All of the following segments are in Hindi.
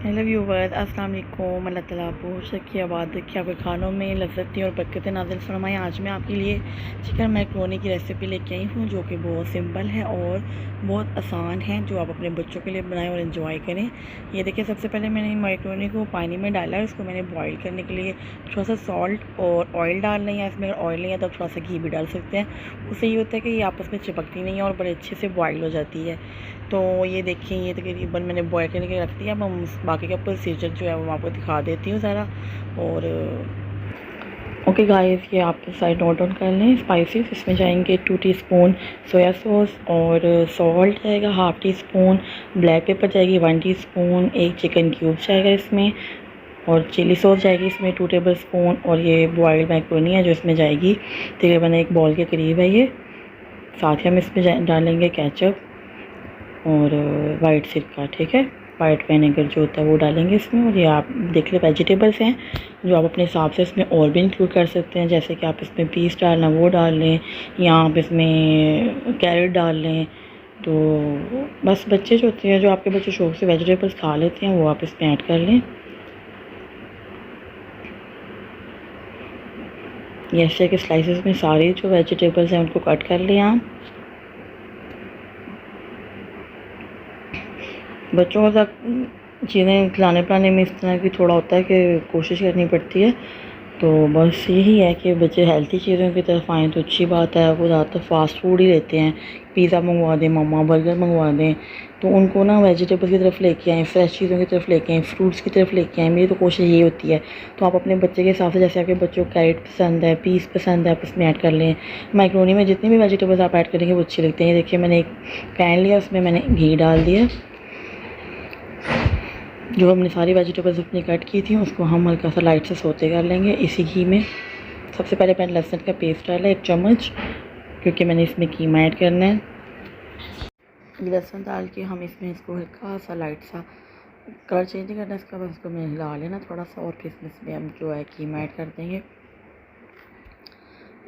हेलो व्यूवर्स, अस्सलाम वालेकुम। अल्लाह ताला आपको शक्की आबाद रखे, आपके खानों में लज़्ज़तें और बरकत नाज़िल फरमाएं। आज मैं आपके लिए चिकन मैकरोनी की रेसिपी लेके आई हूँ, जो कि बहुत सिंपल है और बहुत आसान है, जो आप अपने बच्चों के लिए बनाएं और इन्जॉय करें। ये देखिए, सबसे पहले मैंने मैकरोनी को पानी में डाला है। उसको मैंने बॉईल करने के लिए थोड़ा सा सॉल्ट और ऑयल डाल लें, या इसमें अगर ऑयल नहीं है तो थोड़ा सा घी भी डाल सकते हैं। उससे ये होता है कि ये आपस में चिपकती नहीं है और बड़े अच्छे से बॉईल हो जाती है। तो ये देखिए, ये तकरीबन मैंने बॉयल करने के लिए रख दिया। अब हम बाकी का प्रोसीजर जो है वो मैं आपको दिखा देती हूँ सारा। और ओके गाइस, ये आप साइड नोट डाउन कर लें। स्पाइसेस इसमें जाएंगे 2 टीस्पून सोया सॉस, और सॉल्ट जाएगा half tea spoon, black pepper जाएगी 1 टीस्पून, एक चिकन क्यूब जाएगा इसमें, और चिली सॉस जाएगी इसमें 2 टेबल स्पून, और ये बॉइल्ड मैकरोनी है जो इसमें जाएगी तकरीबन 1 बॉल के करीब है ये। साथ ही हम इसमें डालेंगे केचप और वाइट सिरका, ठीक है, वाइट विनेगर जो होता है वो डालेंगे इसमें। और ये आप देख लें वेजिटेबल्स हैं जो आप अपने हिसाब से इसमें और भी इंक्लूड कर सकते हैं, जैसे कि आप इसमें पीस डालना वो डाल लें, या आप इसमें कैरेट डाल लें। तो बस बच्चे जो होते हैं, जो आपके बच्चे शौक से वेजिटेबल्स खा लेते हैं, वो आप इसमें ऐड कर लें। ऐसे कि स्लाइसेस में सारी जो वेजिटेबल्स हैं उनको कट कर लें आप। बच्चों को चीज़ें खिलाने पिलाने में इस तरह की थोड़ा होता है कि कोशिश करनी पड़ती है। तो बस यही है कि बच्चे हेल्थी चीज़ों की तरफ आएँ तो अच्छी बात है। वो ज़्यादातर फास्ट फूड ही लेते हैं, पिज़्ज़ा मंगवा दें मम्मा, बर्गर मंगवा दें। तो उनको ना वेजिटेबल की तरफ लेके आएँ, फ्रेश चीज़ों की तरफ लेके आएँ, फ्रूट्स की तरफ लेके आएँ। मेरी तो कोशिश यही होती है। तो आप अपने बच्चे के हिसाब से, जैसे आपके बच्चों को कैरेट पसंद है, पीस पसंद है, आप इसमें ऐड कर लें। मैकरोनी में जितनी भी वेजिटेबल्स आप ऐड करेंगे वो अच्छी लगती हैं। ये देखिए, मैंने एक पैन लिया, उसमें मैंने घी डाल दिया। जो हमने सारी वेजिटेबल्स अपनी कट की थी उसको हम हल्का सा लाइट से सोते कर लेंगे इसी घी में। सबसे पहले मैंने लहसुन का पेस्ट डाला 1 चम्मच, क्योंकि मैंने इसमें कीमा ऐड करना है। लहसुन डाल के हम इसमें इसको हल्का सा लाइट सा कलर चेंज नहीं करना इसका, बस इसको मैं हिला लेना थोड़ा सा, और फिर इसमें हम जो है कीमा ऐड कर देंगे।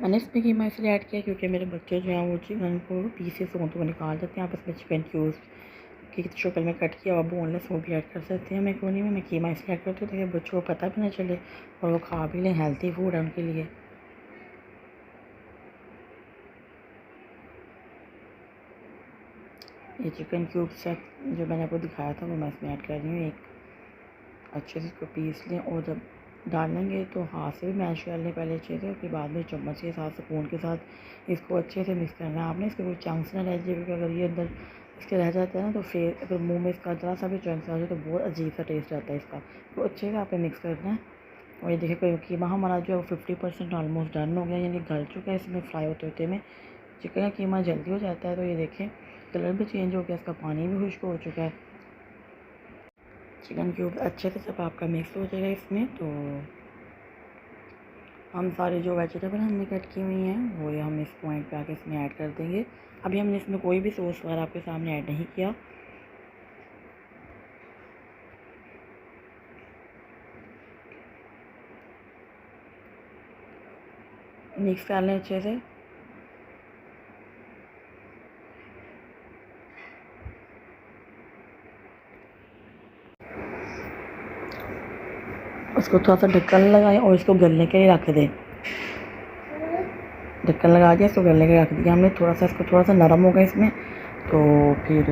मैंने इसमें कीमा इसलिए ऐड किया क्योंकि मेरे बच्चे जो हैं वो चिकन को पीसेस हों तो वो निकाल देते हैं, आप इसमें चिकन क्यूब्स की शक्ल में कट किया और बोनलेस वो भी ऐड कर सकते हैं। मैकरोनी में मैं कीमा इसलिए ऐड करती हूँ ताकि बच्चों को पता भी ना चले और वो खा भी लें, हेल्थी फूड है उनके लिए। ये चिकन क्यूब्स जो मैंने आपको दिखाया था वो मैं इसमें ऐड कर रही हूँ। एक अच्छे से इसको पीस लें, और जब डालेंगे तो हाथ से भी मैश कर लें पहले अच्छे से, उसके बाद में चम्मच के साथ, स्पून के साथ इसको अच्छे से मिक्स करना है आपने। इसके कोई चंक्स ना रह जाए, क्योंकि अगर ये अंदर इसके रह जाता है ना तो फिर अगर मुंह में इसका ज़रा सा भी चंक्स आ जाए तो बहुत अजीब सा टेस्ट आता है इसका। तो अच्छे से आपने मिक्स करना है। और ये देखिए, कोई कीमा हमारा जो है 50% ऑलमोस्ट डन हो गया, यानी गल चुका है। इसमें फ्राई होते होते में चिकन का कीमा जल्दी हो जाता है। तो ये देखें, कलर भी चेंज हो गया, इसका पानी भी खुश्क हो चुका है। चिकन क्यूब अच्छे से जब आपका मिक्स हो जाएगा इसमें, तो हम सारी जो वेजिटेबल हमने कट की हुई हैं वो ये हम इस पॉइंट पे आके इसमें ऐड कर देंगे। अभी हमने इसमें कोई भी सॉस वगैरह आपके सामने ऐड नहीं किया। मिक्स कर लें अच्छे से। उसको थोड़ा सा ढक्कन लगाएं और इसको गलने के लिए रख दें। ढक्कन लगा दिया, इसको गलने के लिए रख दिया हमने। थोड़ा सा इसको थोड़ा सा नरम होगा इसमें, तो फिर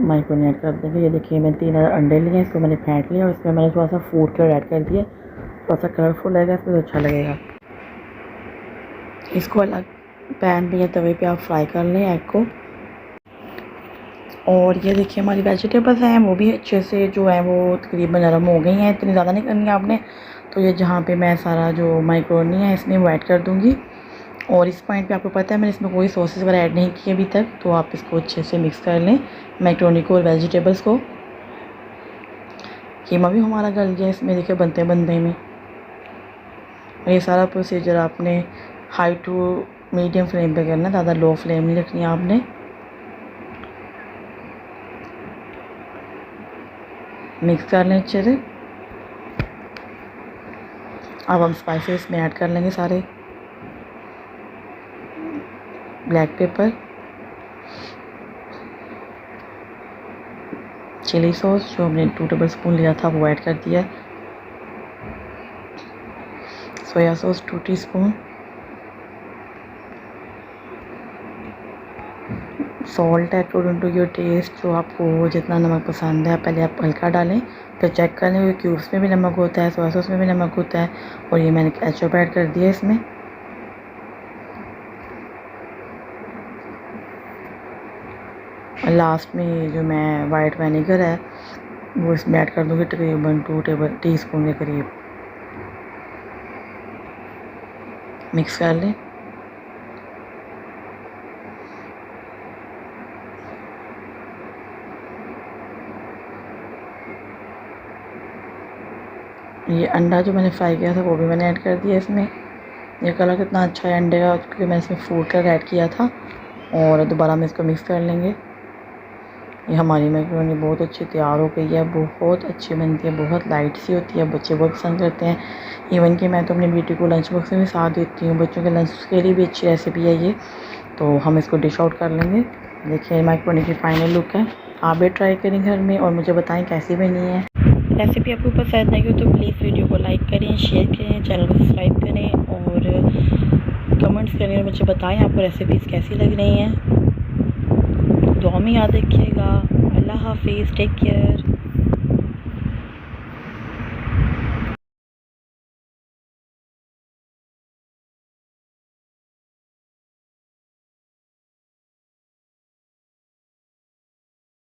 मैकरोनी ऐड कर देंगे। ये देखिए, मैंने 3 अंडे लिए हैं, इसको मैंने फेंट लिया और इसमें मैंने थोड़ा सा फूड कलर ऐड कर दिया। थोड़ा सा कलरफुल रहेगा इसमें तो अच्छा लगेगा। इसको अलग पैन पे या तवे पे आप फ्राई कर लें एग को। और ये देखिए, हमारी वेजिटेबल्स हैं वो भी अच्छे से जो है वो तकरीबन नरम हो गई हैं। इतनी ज़्यादा नहीं करनी है आपने। तो ये जहाँ पे मैं सारा जो मैकरोनी है इसमें वो ऐड कर दूँगी। और इस पॉइंट पे आपको पता है मैंने इसमें कोई सॉसेस वगैरह ऐड नहीं किए अभी तक। तो आप इसको अच्छे से मिक्स कर लें, मैकरोनी को और वेजिटेबल्स को। कीमा भी हमारा गल गया इसमें, देखिए बनते में। ये सारा प्रोसीजर आपने हाई टू मीडियम फ्लेम पे करना, ज़्यादा लो फ्लेम नहीं रखनी आपने। मिक्स कर लें अच्छे से। अब हम स्पाइसेस में ऐड कर लेंगे सारे। ब्लैक पेपर, चिली सॉस जो हमने 2 टेबल स्पून लिया था वो ऐड कर दिया। Soya sauce 2 teaspoon, salt according to your taste, जो आपको जितना नमक पसंद है पहले आप हल्का डालें, फिर चेक कर लें। क्यूब्स में भी नमक होता है, सोया सॉस में भी नमक होता है, और ये मैंने केचप ऐड कर दिया इसमें। लास्ट में जो मैं वाइट विनेगर है वो इसमें ऐड कर दूँगी, तकरीबन 2 टीस्पून के करीब। मिक्स कर लें। ये अंडा जो मैंने फ्राई किया था वो भी मैंने ऐड कर दिया इसमें। ये कलर कितना अच्छा है अंडे का, क्योंकि मैंने इसमें फूड कलर ऐड किया था। और दोबारा हम इसको मिक्स कर लेंगे। ये हमारी मैक्रोनी बहुत अच्छी तैयार हो गई है, बहुत अच्छी बनती है, बहुत लाइट सी होती है, बच्चे बहुत पसंद करते हैं। इवन कि मैं तो अपनी बेटी को लंच बॉक्स में भी साथ देती हूँ, बच्चों के लंच के लिए भी अच्छी रेसिपी है ये। तो हम इसको डिश आउट कर लेंगे। देखिए मैक्रोनी की फाइनल लुक है। आप भी ट्राई करें घर में और मुझे बताएं कैसी बनी है। रेसिपी आपको पसंद आई हो तो प्लीज़ वीडियो को लाइक करें, शेयर करें, चैनल को सब्सक्राइब करें और कमेंट्स करें और मुझे बताएं आपको रेसिपीज़ कैसी लग रही हैं। दुआ में याद रखिएगा। अल्लाह हाफिज़, टेक केयर।